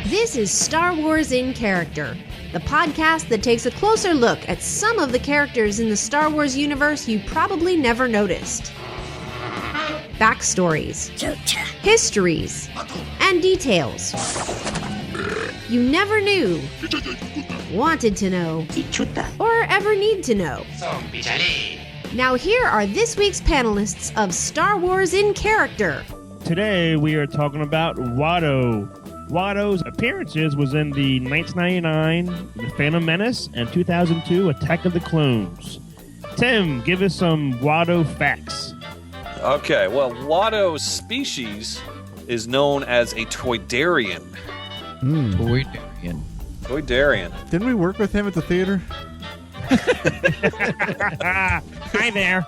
This is Star Wars in Character, the podcast that takes a closer look at some of the characters in the Star Wars universe you probably never noticed. Backstories, histories, and details you never knew, wanted to know, or ever need to know. Now here are this week's panelists of Star Wars in Character. Today we are talking about Watto. Watto's appearances was in the 1999 The Phantom Menace and 2002 Attack of the Clones. Tim, give us some Watto facts. Okay, well, Watto's species is known as a Toydarian. Toydarian. Didn't we work with him at the theater? Hi there.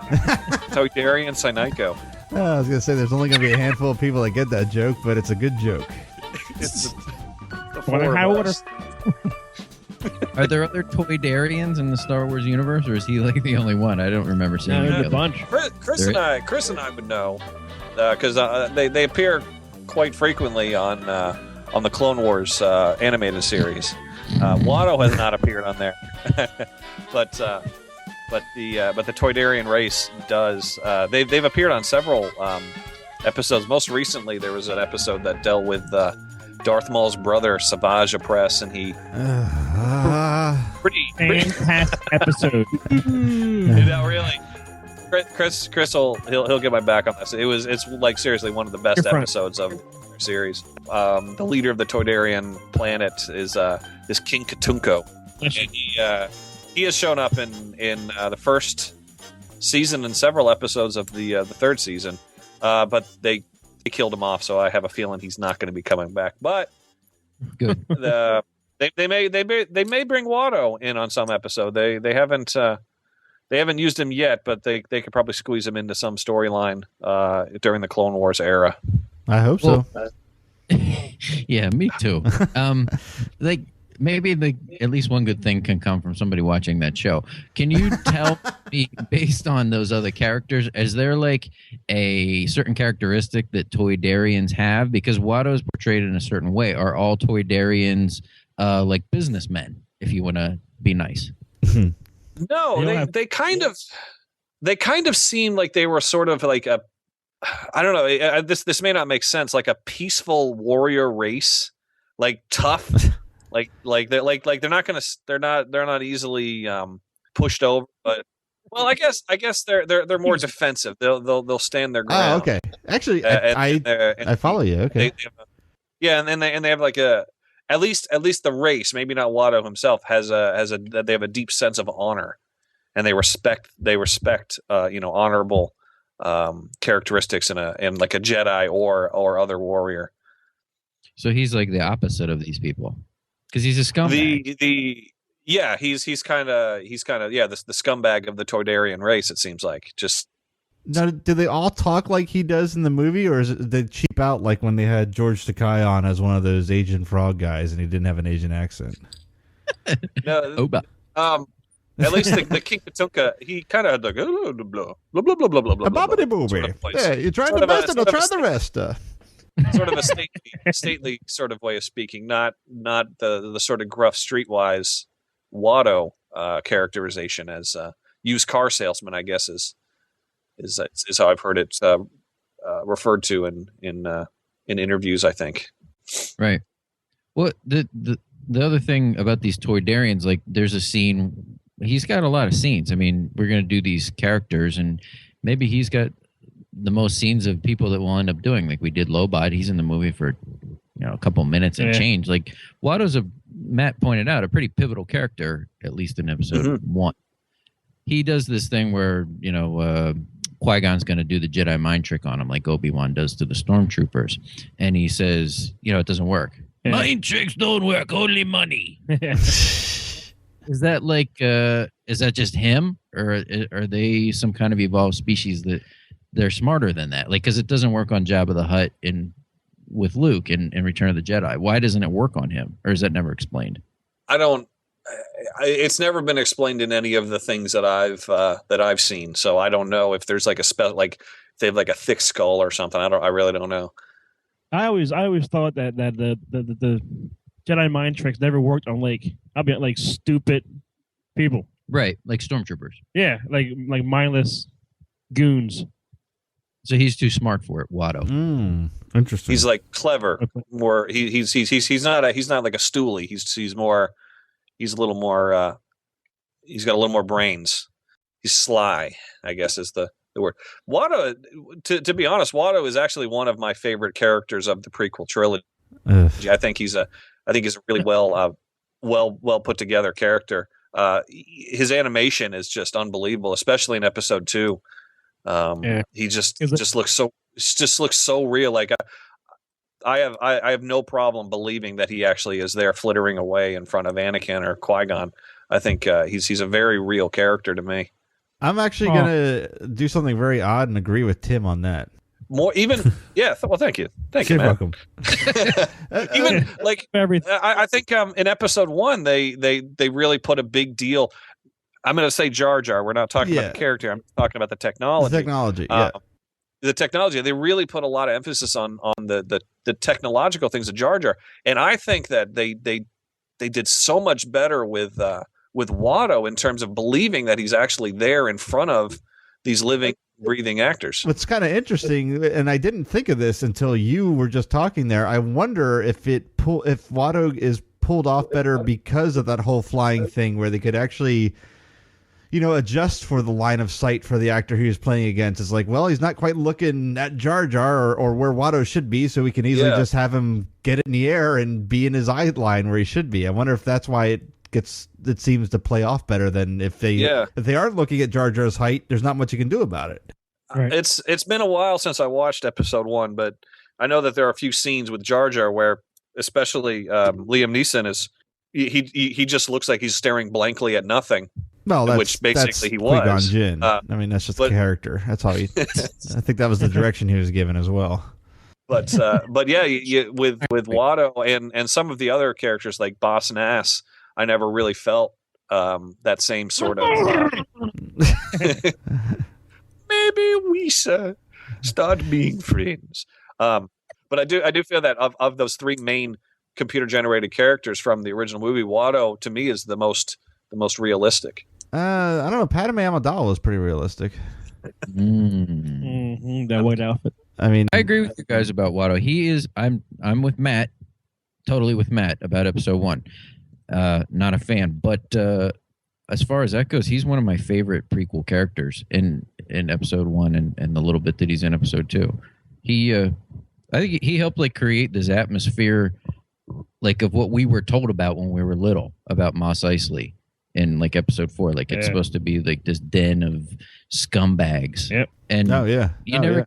Toydarian Sinaico. I was going to say there's only going to be a handful of people that get that joke, but it's a good joke. It's Are there other Toydarians in the Star Wars universe, or is he like the only one? I don't remember seeing a bunch. Chris and I would know because they appear quite frequently on the Clone Wars animated series. Watto has not appeared on there, but the Toydarian race does. They've appeared on several episodes. Most recently, there was an episode that dealt with Darth Maul's brother, Savage Opress, and he pretty fantastic episode. Really, Chris he'll get my back on this. It's like seriously one of the best episodes of the series. The leader of the Toydarian planet is King Katunko, and he has shown up in the first season and several episodes of the third season, but they killed him off, so I have a feeling he's not going to be coming back. But good. They may bring Watto in on some episode. They haven't used him yet, but they could probably squeeze him into some storyline during the Clone Wars era. I hope so. Yeah, me too. Maybe at least one good thing can come from somebody watching that show. Can you tell me, based on those other characters, is there like a certain characteristic that Toydarians have? Because Watto is portrayed in a certain way. Are all Toydarians like businessmen, if you want to be nice? No, they kind of seem like they were sort of like a, I don't know. This may not make sense. Like a peaceful warrior race, like tough. Like they're not easily pushed over, but I guess they're more defensive. They'll stand their ground. Oh, okay. Actually, I follow you. Okay. They have like at least the race, maybe not Watto himself, they have a deep sense of honor, and they respect honorable characteristics in like a Jedi or other warrior. So he's like the opposite of these people. Because he's a scumbag. He's kind of the scumbag of the Toydarian race. It seems like. Just now, do they all talk like he does in the movie, or is it they cheap out like when they had George Takei on as one of those Asian frog guys and he didn't have an Asian accent? No, at least the King Katunka, he kind of had like blah blah blah blah blah blah blah. Yeah, you tried the best, and I'll try the rest. Sort of a stately sort of way of speaking, not the sort of gruff streetwise Watto characterization as used car salesman, I guess is how I've heard it referred to in interviews, I think. Right. Well, the other thing about these Toydarians, like there's a scene. He's got a lot of scenes. I mean, we're going to do these characters, and maybe he's got the most scenes of people that we'll end up doing. Like we did Lobot. He's in the movie for a couple minutes and change. Like Watto's Matt pointed out, a pretty pivotal character, at least in episode 1. He does this thing where Qui-Gon's going to do the Jedi mind trick on him, like Obi-Wan does to the stormtroopers, and he says, it doesn't work. Mind tricks don't work, only money. Is that like is that just him, or are they some kind of evolved species that they're smarter than that? Like, because it doesn't work on Jabba the Hutt with Luke in Return of the Jedi. Why doesn't it work on him? Or is that never explained? It's never been explained in any of the things that I've seen. So I don't know if there's like if they have like a thick skull or something. I really don't know. I always thought that the Jedi mind tricks never worked on I'll be like stupid people. Right, like stormtroopers. Yeah, like mindless goons. So he's too smart for it, Watto. Interesting. He's like clever. More he's not like a stoolie. He's a little more. He's got a little more brains. He's sly, I guess is the word. Watto, to be honest, Watto is actually one of my favorite characters of the prequel trilogy. I think he's a really well put together character. His animation is just unbelievable, especially in episode 2. He just looks so real. Like I have no problem believing that he actually is there flittering away in front of Anakin or Qui-Gon. I think he's a very real character to me. I'm actually gonna do something very odd and agree with Tim on that. More even, yeah. Well, thank you, You're man. welcome. Even like I think in episode 1 they really put a big deal. I'm going to say Jar Jar. We're not talking about the character. I'm talking about the technology. The technology, yeah. The technology. They really put a lot of emphasis on the technological things of Jar Jar, and I think that they did so much better with Watto in terms of believing that he's actually there in front of these living, breathing actors. What's kind of interesting, and I didn't think of this until you were just talking there. I wonder if Watto is pulled off better because of that whole flying thing, where they could actually, adjust for the line of sight for the actor he was playing against. It's like, well, he's not quite looking at Jar Jar or where Watto should be, so we can easily just have him get it in the air and be in his eye line where he should be. I wonder if that's why it seems to play off better than if they aren't looking at Jar Jar's height. There's not much you can do about it. Right. It's been a while since I watched episode 1, but I know that there are a few scenes with Jar Jar where, especially Liam Neeson is he just looks like he's staring blankly at nothing. Well, which basically he was. Qui-Gon Jinn. I mean, that's just the character. That's how he. I think that was the direction he was given as well. But yeah, with Watto and some of the other characters like Boss Nass, I never really felt that same sort of. Maybe we start being friends. But I do feel that of those 3 main computer generated characters from the original movie, Watto to me is the most realistic. I don't know. Padme Amidala is pretty realistic. That white outfit. I mean, I agree with you guys about Watto. He is. I'm with Matt. Totally with Matt about episode 1. Not a fan, but as far as that goes, he's one of my favorite prequel characters in episode 1 and the little bit that he's in episode 2. I think he helped create this atmosphere of what we were told about when we were little about Mos Eisley in episode 4. It's supposed to be this den of scumbags. Yep. And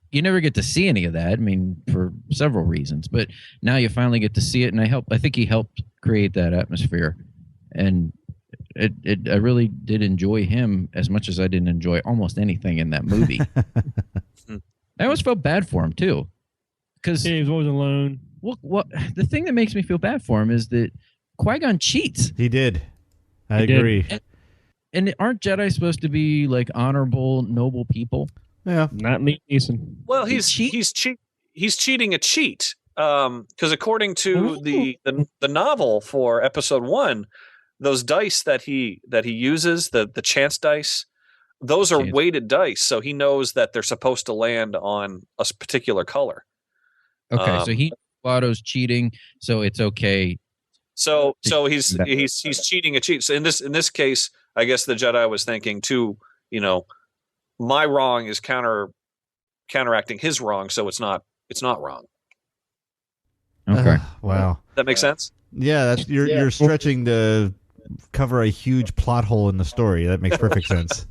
you never get to see any of that. I mean, for several reasons, but now you finally get to see it, and I think he helped create that atmosphere, and I really did enjoy him as much as I didn't enjoy almost anything in that movie. I always felt bad for him too, because he was always alone. What the thing that makes me feel bad for him is that Qui-Gon cheats. He did. I agree. And aren't Jedi supposed to be honorable, noble people? Yeah, not Liam Neeson. Well, he's cheating a cheat. Because according to the novel for episode 1, those dice that he uses, the chance dice, those are weighted dice, so he knows that they're supposed to land on a particular color. Okay, so Watto's cheating, so it's okay. So he's cheating a cheat. So in this case, I guess the Jedi was thinking too, my wrong is counteracting his wrong, so it's not wrong. Okay. Wow. That makes sense? Yeah, you're stretching to cover a huge plot hole in the story. That makes perfect sense.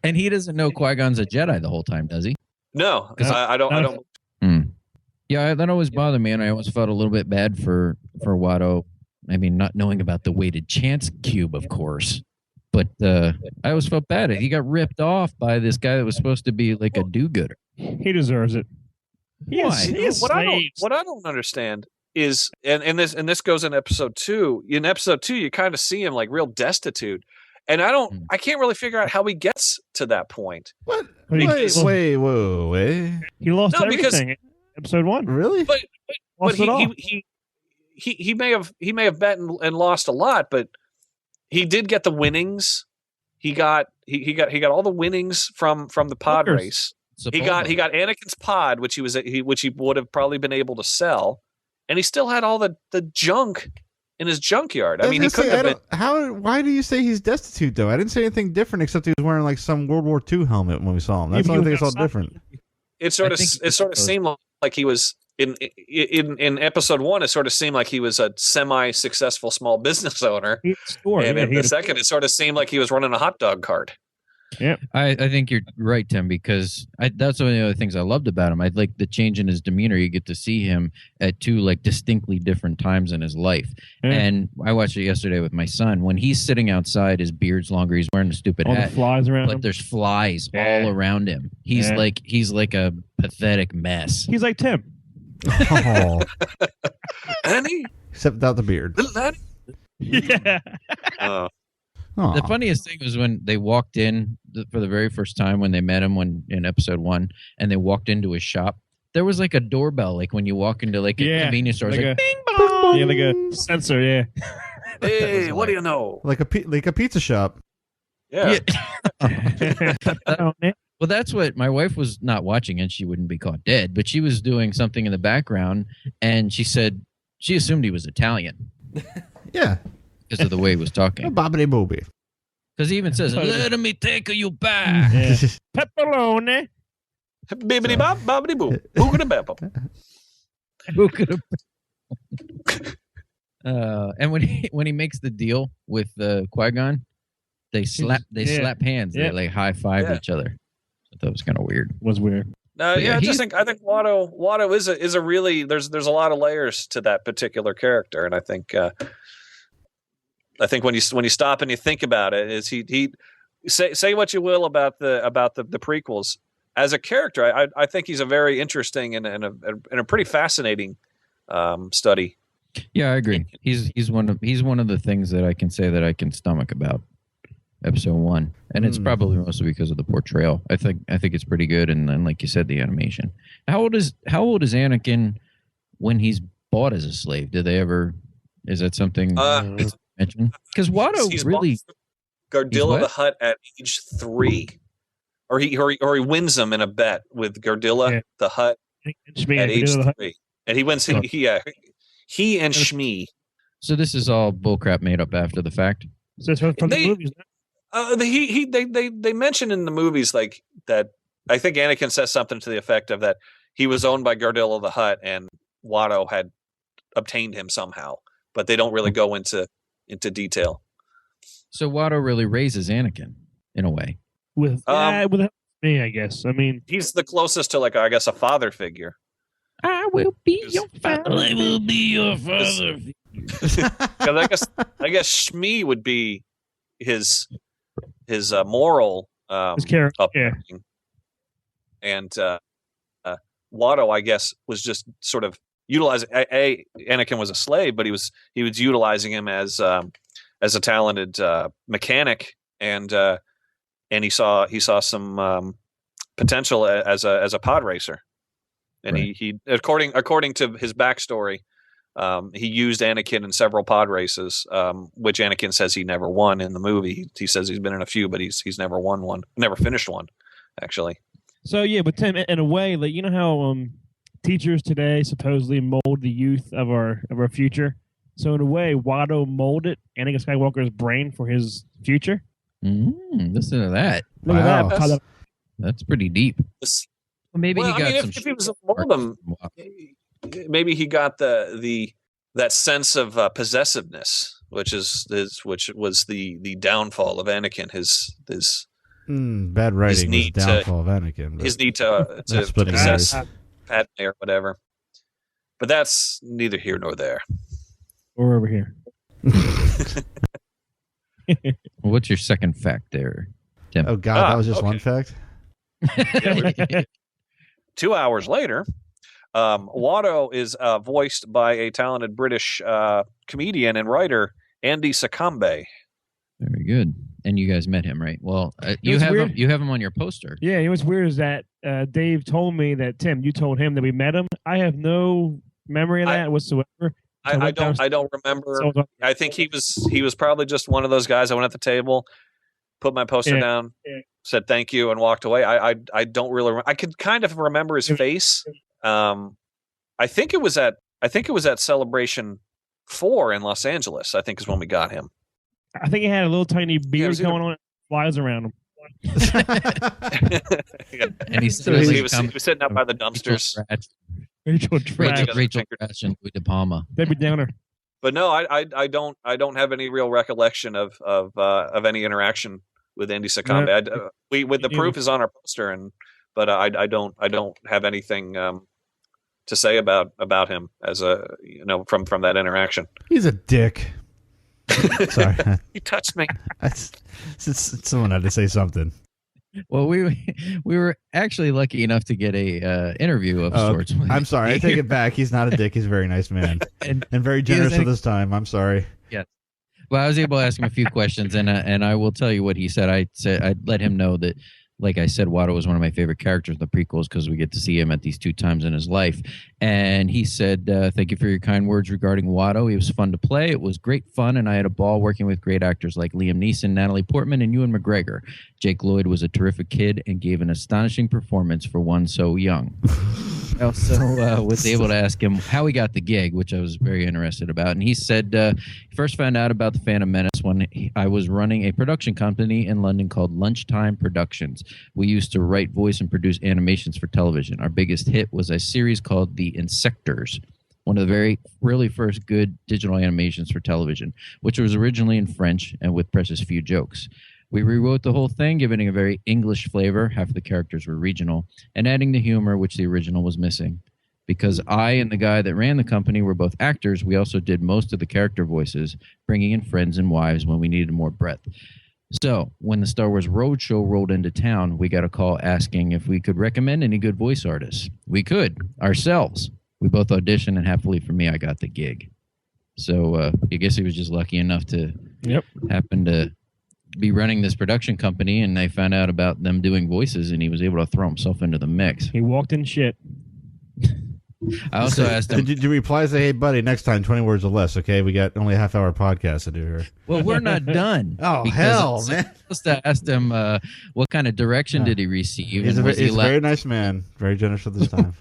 And he doesn't know Qui-Gon's a Jedi the whole time, does he? No, I don't. Yeah, that always bothered me, and I always felt a little bit bad for Watto. I mean, not knowing about the weighted chance cube, of course, but I always felt bad. He got ripped off by this guy that was supposed to be a do-gooder. He deserves it. Why? What I don't understand is, and this goes in episode 2. In episode 2, you kind of see him real destitute, and I can't really figure out how he gets to that point. What? Wait. He lost everything. Episode 1, really? But he may have bet and lost a lot, but he did get the winnings. He got all the winnings from the pod race. He got Anakin's pod, which he would have probably been able to sell, and he still had all the junk in his junkyard. I mean, he couldn't have been. Why do you say he's destitute though? I didn't say anything different except he was wearing like some World War II helmet when we saw him. That's the only thing I saw different. It sort of seemed like he was in episode 1. It sort of seemed like he was a semi-successful small business owner, and in the second, it sort of seemed like he was running a hot dog cart. Yeah, I think you're right, Tim, because that's one of the other things I loved about him. I like the change in his demeanor. You get to see him at 2 like distinctly different times in his life. Yeah. And I watched it yesterday with my son. When he's sitting outside, his beard's longer. He's wearing a stupid hat. All the flies around him. There's flies all around him. He's like a pathetic mess. He's like Tim. Oh, Annie, except without the beard. Little Annie. Yeah. The funniest thing was when they walked in for the very first time when they met him in episode 1, and they walked into his shop. There was like a doorbell, like when you walk into like a convenience store, like it's like bing bong. Yeah, like a sensor. Yeah. Hey, what do you know? Like a pizza shop. Yeah. Well, that's what my wife was not watching, and she wouldn't be caught dead, but she was doing something in the background, and she said she assumed he was Italian. Yeah. Because of the way he was talking. Bobbity booby. Because he even says, "Let me take you back." Yeah. Pepperoni. Bibbidi bop, bobbidi boo. Boogada beppo. And when he makes the deal with Qui-Gon, they slap hands. Yeah. They like high five each other. I thought it was kind of weird. Was weird. No, I think Watto is a really there's a lot of layers to that particular character, and I think when you stop and you think about it, is he say what you will about the prequels, as a character, I think he's a very interesting and a pretty fascinating study. Yeah, I agree. He's one of the things that I can say that I can stomach about episode 1, and it's probably mostly because of the portrayal. I think it's pretty good, and then like you said, the animation. How old is Anakin when he's bought as a slave? Did they ever? Is that something mentioned? Because Watto really Gardilla the Hutt at age 3, or he wins him in a bet with Gardilla the Hutt at age 3, and he wins. He and Shmi. So this is all bullcrap made up after the fact. So it's from the movies. They mention in the movies like that. I think Anakin says something to the effect of that he was owned by Gardilla the Hutt and Watto had obtained him somehow, but they don't really go into detail. So Watto really raises Anakin in a way. With me, I guess. I mean, he's the closest to a father figure. I will be your father. I will be your father. Because I guess Shmi would be his moral his character, upbringing. And Watto, I guess, was just sort of utilizing. Anakin was a slave, but he was utilizing him as a talented mechanic, and he saw some potential as a pod racer. And right. he according to his backstory, he used Anakin in several pod races, which Anakin says he never won in the movie. He says he's been in a few, but he's never won one, never finished one, actually. So yeah, but Tim, in a way, like you know how teachers today supposedly mold the youth of our future. So in a way, Watto molded Anakin Skywalker's brain for his future. Listen to that. Look at that. That's pretty deep. Well, maybe he got some. If he was a moldum, maybe he got that sense of possessiveness, which was the downfall of Anakin. His bad writing was the downfall of Anakin. His need to possess Padme or whatever. But that's neither here nor there. Or over here. What's your second fact there, Tim? Oh God, that was just one fact. 2 hours later, Watto is voiced by a talented British comedian and writer, Andy Secombe. Very good. And you guys met him, right? Well, you have him on your poster. Yeah, it was weird is that Dave told me that, Tim, you told him that we met him. I have no memory of that whatsoever. I don't remember. I think he was probably just one of those guys. I went at the table, put my poster down, said thank you, and walked away. I don't really. I could kind of remember his face. I think it was at Celebration 4 in Los Angeles. I think is when we got him. I think he had a little tiny beard going on, flies around him. And he was sitting out by the dumpsters. Rachel Trash and Louis De Palma. Debbie Downer. But no, I don't have any real recollection of any interaction with Andy Secombe. The proof is on our poster, but I don't have anything to say about him as from that interaction. He's a dick. Sorry, he touched me. Someone had to say something. Well, we were actually lucky enough to get a interview of sorts. I'm sorry, I take it back. He's not a dick. He's a very nice man and very generous with his time. I'm sorry. Yes. Well, I was able to ask him a few questions, and I will tell you what he said. I let him know that, like I said, Watto was one of my favorite characters in the prequels because we get to see him at these 2 times in his life. And he said, thank you for your kind words regarding Watto. He was fun to play. It was great fun, and I had a ball working with great actors like Liam Neeson, Natalie Portman, and Ewan McGregor. Jake Lloyd was a terrific kid and gave an astonishing performance for one so young. I also was able to ask him how he got the gig, which I was very interested about. And he said he first found out about the Phantom Menace when I was running a production company in London called Lunchtime Productions. We used to write, voice, and produce animations for television. Our biggest hit was a series called The Insectors, one of the really first good digital animations for television, which was originally in French and with precious few jokes. We rewrote the whole thing, giving it a very English flavor. Half of the characters were regional, and adding the humor, which the original was missing. Because I and the guy that ran the company were both actors, we also did most of the character voices, bringing in friends and wives when we needed more breadth. So, when the Star Wars Roadshow rolled into town, we got a call asking if we could recommend any good voice artists. We could, ourselves. We both auditioned, and happily for me, I got the gig. So, I guess he was just lucky enough to happen to be running this production company, and they found out about them doing voices, and he was able to throw himself into the mix. He walked in shit. I also asked him. Did you reply say, "Hey, buddy, next time 20 words or less"? Okay, we got only a half-hour podcast to do here. Well, we're not done. Oh hell, man! I was supposed to ask him what kind of direction did he receive. He's a very nice man, very generous with his time.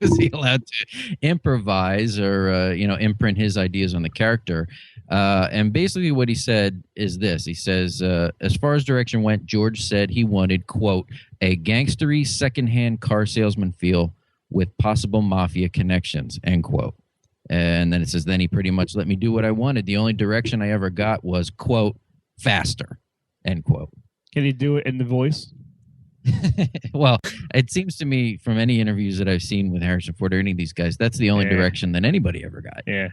Was he allowed to improvise or imprint his ideas on the character? And basically what he said is this. He says, as far as direction went, George said he wanted, quote, a gangstery secondhand car salesman feel with possible mafia connections, end quote. And then it says, then he pretty much let me do what I wanted. The only direction I ever got was, quote, faster, end quote. Can he do it in the voice? Well, it seems to me from any interviews that I've seen with Harrison Ford or any of these guys, that's the only direction that anybody ever got. Yeah.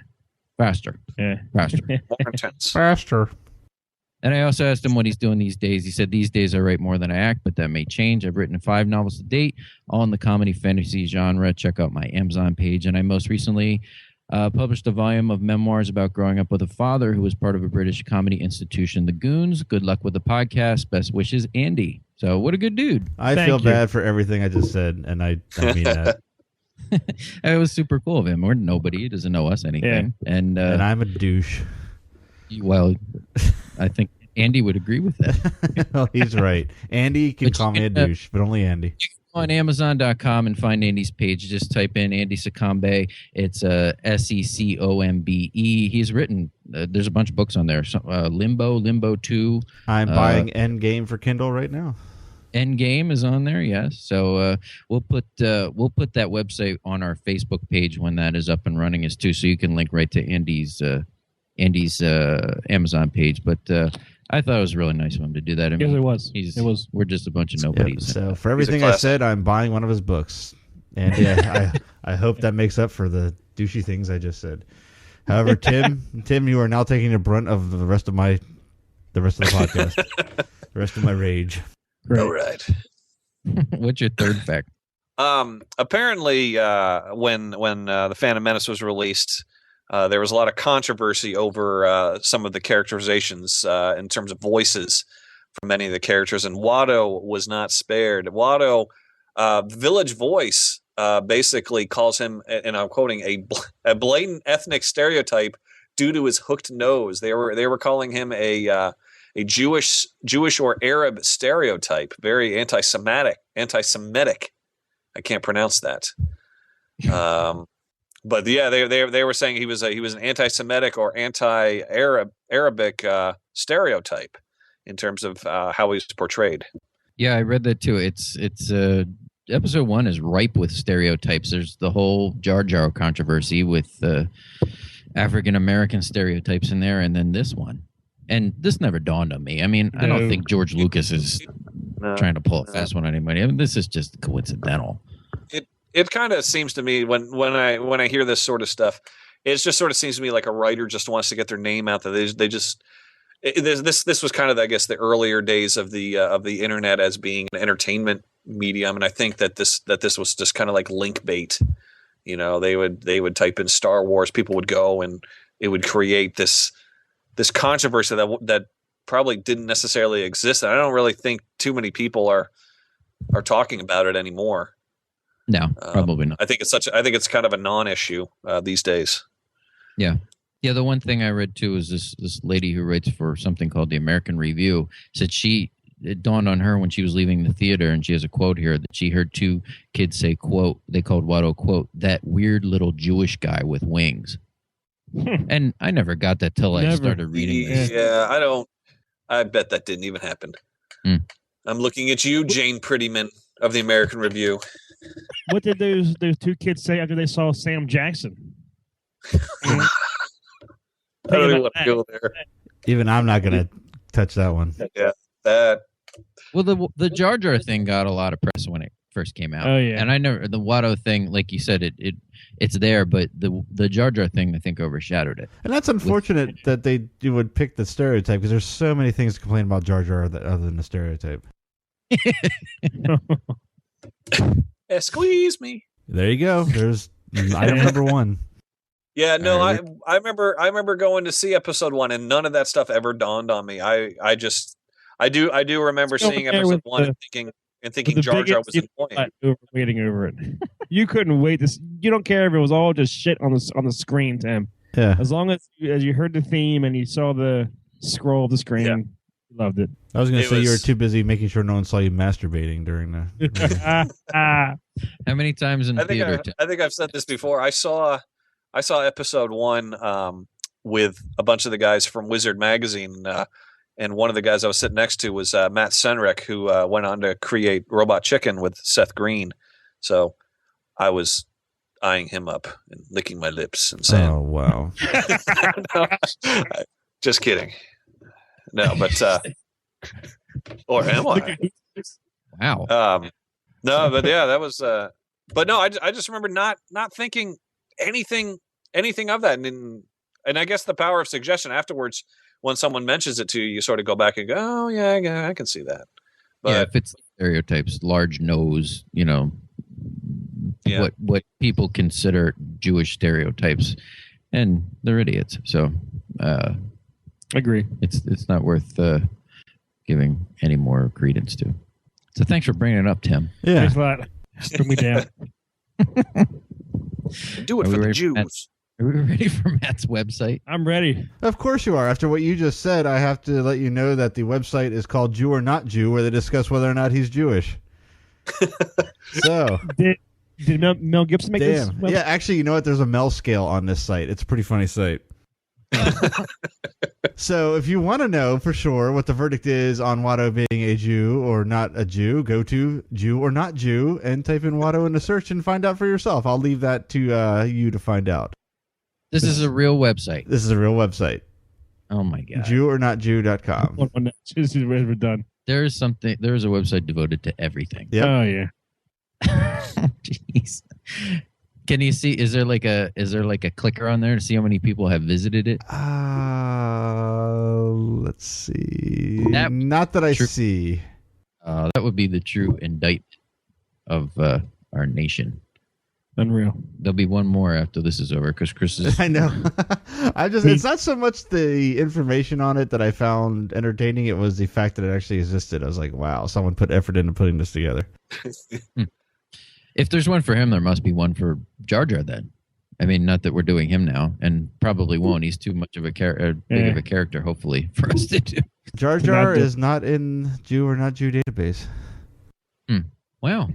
Faster. Yeah. Faster. More intense. Faster. And I also asked him what he's doing these days. He said, these days I write more than I act, but that may change. I've written 5 novels to date, all in the comedy fantasy genre. Check out my Amazon page. And I most recently published a volume of memoirs about growing up with a father who was part of a British comedy institution, The Goons. Good luck with the podcast. Best wishes, Andy. So what a good dude. I feel bad for everything I just said, and I mean that. It was super cool of him. We're nobody. He doesn't know us anything. Yeah. And I'm a douche. Well, I think Andy would agree with that. Well, he's right. Andy can call me a douche, but only Andy. You can go on Amazon.com and find Andy's page. Just type in Andy Secombe. It's Secombe. He's written, there's a bunch of books on there. Limbo 2. I'm buying Endgame for Kindle right now. Endgame is on there, yes. So we'll put that website on our Facebook page when that is up and running as too, so you can link right to Andy's Amazon page. But I thought it was really nice of him to do that. I mean, yes, it was. We're just a bunch of nobodies. Yep. So for everything I said, I'm buying one of his books, and I hope that makes up for the douchey things I just said. However, Tim, you are now taking the brunt of the rest of the podcast, the rest of my rage. Right. All right. What's your third fact? Apparently, when the Phantom Menace was released, there was a lot of controversy over some of the characterizations in terms of voices for many of the characters, and Watto was not spared. Watto, Village Voice, basically calls him, and I'm quoting, a blatant ethnic stereotype due to his hooked nose. They were calling him a Jewish or Arab stereotype, very anti-Semitic. I can't pronounce that. But yeah, they were saying he was an anti-Semitic or Arabic stereotype in terms of how he was portrayed. Yeah, I read that too. It's episode 1 is ripe with stereotypes. There's the whole Jar Jar controversy with African American stereotypes in there, and then this one. And this never dawned on me. I mean, I don't think George Lucas is trying to pull a fast one on anybody. I mean, this is just coincidental. It kind of seems to me when I hear this sort of stuff, it just sort of seems to me like a writer just wants to get their name out there. This was kind of, I guess, the earlier days of the internet as being an entertainment medium, and I think that this was just kind of like link bait. You know, they would type in Star Wars, people would go, and it would create this controversy that probably didn't necessarily exist. And I don't really think too many people are talking about it anymore. No, probably not. I think it's kind of a non-issue these days. Yeah. Yeah, the one thing I read too is this lady who writes for something called the American Review said it dawned on her when she was leaving the theater, and she has a quote here that she heard 2 kids say, quote, they called Watto, quote, that weird little Jewish guy with wings. And I never got that till I started reading this. Yeah, I bet that didn't even happen. I'm looking at you, Jane Prettyman of the American Review. What did those 2 kids say after they saw Sam Jackson? I don't even want to go there. Even I'm not going to touch that one. Yeah, that. Well, the Jar Jar thing got a lot of press when it first came out. Oh yeah, and I never the Watto thing, like you said, it's there, but the Jar Jar thing I think overshadowed it. And that's unfortunate that they would pick the stereotype, because there's so many things to complain about Jar Jar other than the stereotype. Squeeze me. There you go. There's item number 1. Yeah, no, I remember going to see episode 1, and none of that stuff ever dawned on me. I do remember seeing episode 1 and thinking Jar Jar was annoying. Waiting over it. You couldn't wait. You don't care if it was all just shit on the screen, Tim. Yeah. As long as you heard the theme and you saw the scroll of the screen, you loved it. I was going to say you were too busy making sure no one saw you masturbating during the. How many times in theater? I think I've said this before. I saw episode 1 with a bunch of the guys from Wizard Magazine, and one of the guys I was sitting next to was Matt Senrick, who went on to create Robot Chicken with Seth Green. So I was eyeing him up and licking my lips and saying, "Oh wow!" No, just kidding. No, but or am I? Wow. No, but yeah, that was. But no, I just remember not thinking anything of that, and I guess the power of suggestion afterwards, when someone mentions it to you, you sort of go back and go, oh yeah, I can see that. But, yeah, if it's stereotypes, large nose, what people consider Jewish stereotypes, and they're idiots. So, agree. It's not worth giving any more credence to. So thanks for bringing it up, Tim. Yeah, thanks a lot. Put me down. Do it for the Jews. Are we ready for Matt's website? I'm ready. Of course you are. After what you just said, I have to let you know that the website is called Jew or Not Jew, where they discuss whether or not he's Jewish. So, did Mel Gibson make this website? Yeah, actually, you know what? There's a Mel scale on this site. It's a pretty funny site. So if you want to know for sure what the verdict is on Watto being a Jew or not a Jew, go to Jew or Not Jew and type in Watto in the search and find out for yourself. I'll leave that to you to find out. This is a real website. This is a real website. Oh my god. JewOrNotJew.com. This is where we're done. There is a website devoted to everything. Yep. Oh yeah. Jeez. Can you see? Is there like a clicker on there to see how many people have visited it? Let's see. Not that I see. That would be the true indictment of our nation. Unreal. There'll be one more after this is over because Chris is. I know. It's not so much the information on it that I found entertaining. It was the fact that it actually existed. I was like, wow, someone put effort into putting this together. If there's one for him, there must be one for Jar Jar then. I mean, not that we're doing him now, and probably won't. He's too much of a big of a character, hopefully, for us to do. Jar Jar is not in Jew or not Jew database. Wow.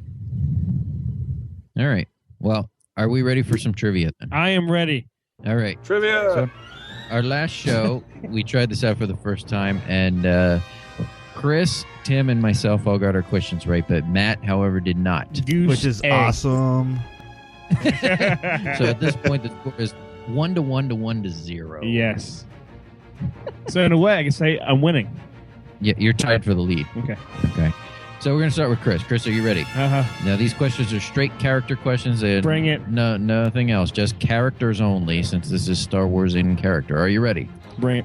All right. Well, are we ready for some trivia then? I am ready. All right. Trivia. So our last show, we tried this out for the first time, and Chris, Tim, and myself all got our questions right, but Matt, however, did not. Which is awesome. So at this point, the score is 1 to 1 to 1 to 0. Yes. So in a way, I can say I'm winning. Yeah, you're tied for the lead. Okay. So we're going to start with Chris. Chris, are you ready? Uh-huh. Now, these questions are straight character questions. And Bring it. No, nothing else. Just characters only, since this is Star Wars in character. Are you ready? Bring it.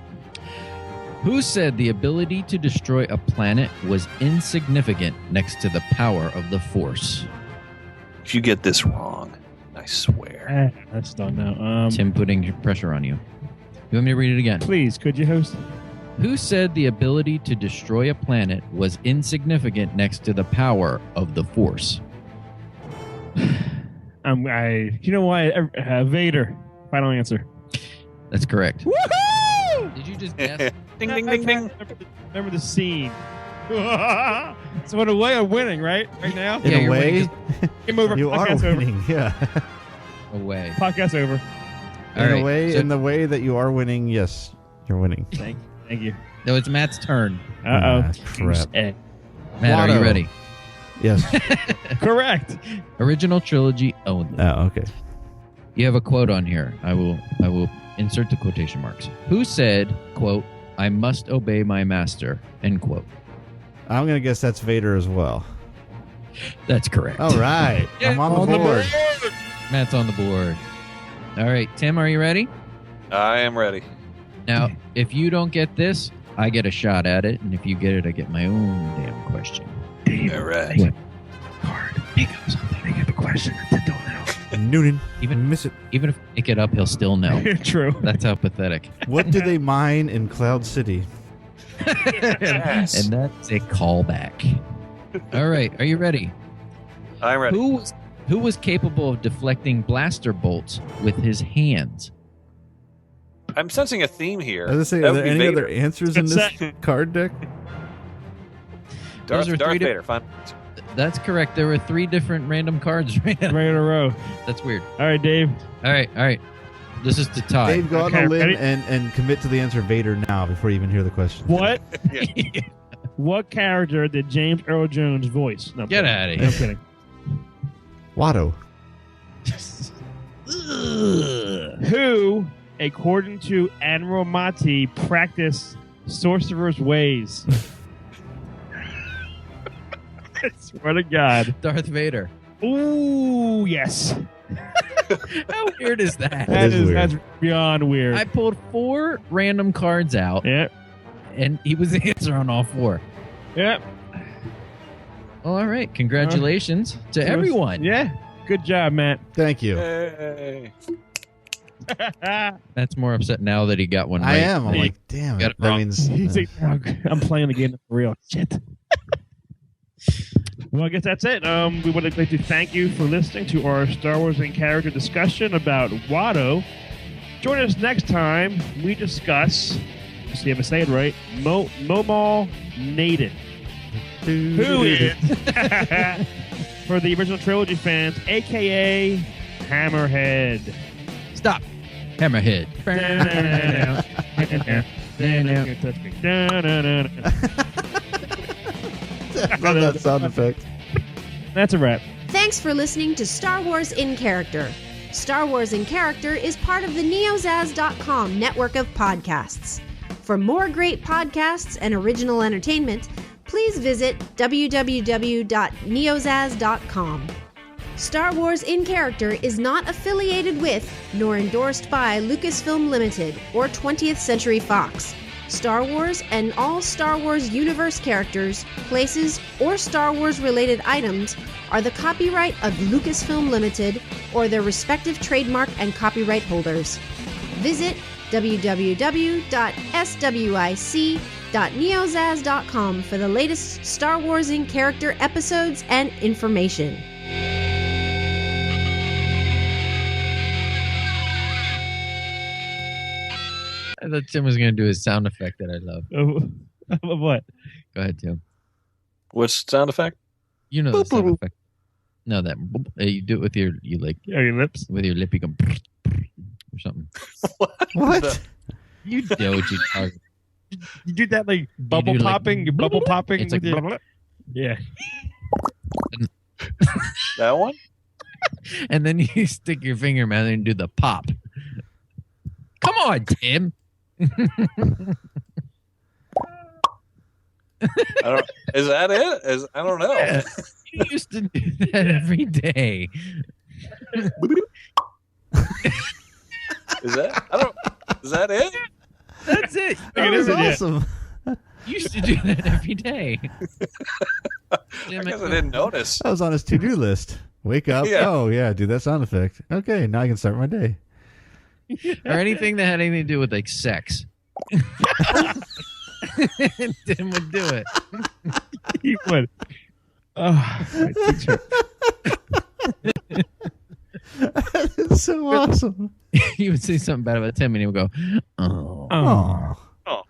Who said the ability to destroy a planet was insignificant next to the power of the Force? If you get this wrong, I swear. That's done now. Tim putting pressure on you. You want me to read it again? Please, could you host? Who said the ability to destroy a planet was insignificant next to the power of the Force? You know why? Vader. Final answer. That's correct. Woohoo! Did you just guess? Ding, ding, ding, ding. Remember the scene. So in a way, I'm winning, right? Right now? In Yeah, a you're way, winning Game over. you are Podcast over. winning. Yeah. Away. Podcast over. All In right. a way, So- in the way that you are winning, yes, you're winning. Thank you. No, it's Matt's turn. Uh-oh. Crap. Eh. Matt, are you Watto. ready? Yes. Correct. Original trilogy only. Oh, okay. You have a quote on here. I will insert the quotation marks. Who said, quote, "I must obey my master," end quote. I'm gonna guess that's Vader as well. That's correct. All right, I'm on the board. Matt's on the board. All right, Tim, are you ready? I am ready. Now, if you don't get this, I get a shot at it, and if you get it, I get my own damn question. All right. Hard. Make up something. Make up a question. Don't know. Noonan, Even miss it. Even if I pick it up, he'll still know. True. That's how pathetic. What do they mine in Cloud City? Yes. And that's a callback. All right, are you ready? I'm ready. Who was capable of deflecting blaster bolts with his hands? I'm sensing a theme here. I was saying, That are would there be any Vader. other answers in this card deck? Darth Those are three Vader. Fine. That's correct. There were 3 different random cards right now. Right in a row. That's weird. All right, Dave. All right. This is to tie. Dave, go on Okay, a limb ready? and commit to the answer Vader now before you even hear the question. What? Yeah. What character did James Earl Jones voice? No, I'm Get kidding. out of No, I'm here. kidding. Watto. Who, according to Admiral Mati, practiced sorcerer's ways? I swear to God. Darth Vader. Ooh, yes. How weird is that? That is weird. That's beyond weird. I pulled 4 random cards out, Yep. and he was the answer on all 4. Yep. Well, all right. Congratulations to everyone. Yeah. Good job, Matt. Thank you. Hey. That's more upset now that he got one right. I am. I'm like, damn Got it. it That wrong. means He's like, "Oh, I'm playing the game for real. Shit. Well, I guess that's it. We would like to thank you for listening to our Star Wars and character discussion about Watto. Join us next time. We discuss, see if I say it right, Momal Naden, who is, for the original trilogy fans, a.k.a. Hammerhead. Stop. Hammerhead. I love that sound effect. That's a wrap. Thanks for listening to Star Wars in Character. Star Wars in Character is part of the neozaz.com network of podcasts. For more great podcasts and original entertainment, please visit www.neozaz.com. Star Wars in Character is not affiliated with nor endorsed by Lucasfilm Limited or 20th Century Fox. Star Wars and all Star Wars universe characters, places, or Star Wars related items are the copyright of Lucasfilm Limited or their respective trademark and copyright holders. Visit www.swic.neozaz.com for the latest Star Wars in Character episodes and information. I thought Tim was going to do his sound effect that I love. Of what? Go ahead, Tim. Which sound effect? You know the sound effect. No, that you do it with your Your lips. with your lip. You go or something. What? You know what you're talking. You do that like bubble do, popping. like, You're bubble popping. It's like with your- yeah. That one? And then you stick your finger in your mouth and do the pop. Come on, Tim. Is that it? I don't know. Yeah. You used to do that every day. Is that it? That's it. That was Yeah. awesome. You used to do that every day. I guess I didn't notice. That was on his to-do list. Wake up. Yeah. Oh, yeah, do that sound effect. Okay, now I can start my day. Or anything that had anything to do with like sex. Tim would do it. He would. Oh, my teacher. That is so awesome. He would say something bad about Tim and he would go, oh. Oh.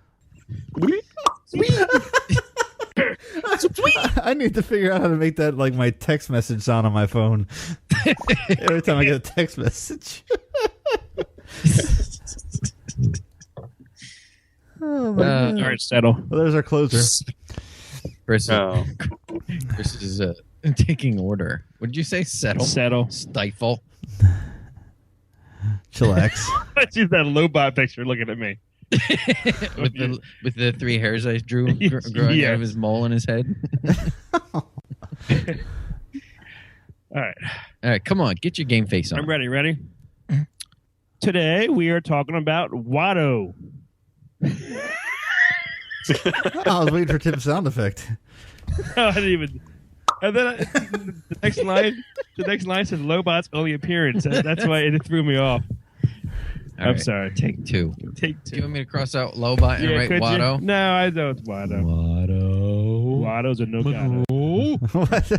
I need to figure out how to make that like my text message sound on my phone. Every time I get a text message. Oh my God. All right, settle. Well, there's our closer. Chris Oh. is taking order. What did you say? Settle? Settle. Stifle? Chillax. Let's use that Lobot picture looking at me. with the three hairs I drew growing out of his mole in his head. All right. All right, come on, get your game face on. I'm ready. Ready? Today we are talking about Watto. I was waiting for Tim's sound effect. I didn't even. And then the next line says Lobot's only appearance. That's why it threw me off. All I'm right, sorry. Take two. Take Do two. you want me to cross out Lobot and write could Watto? you? No, I know it's Watto. Watto. Watto's a no guy. What?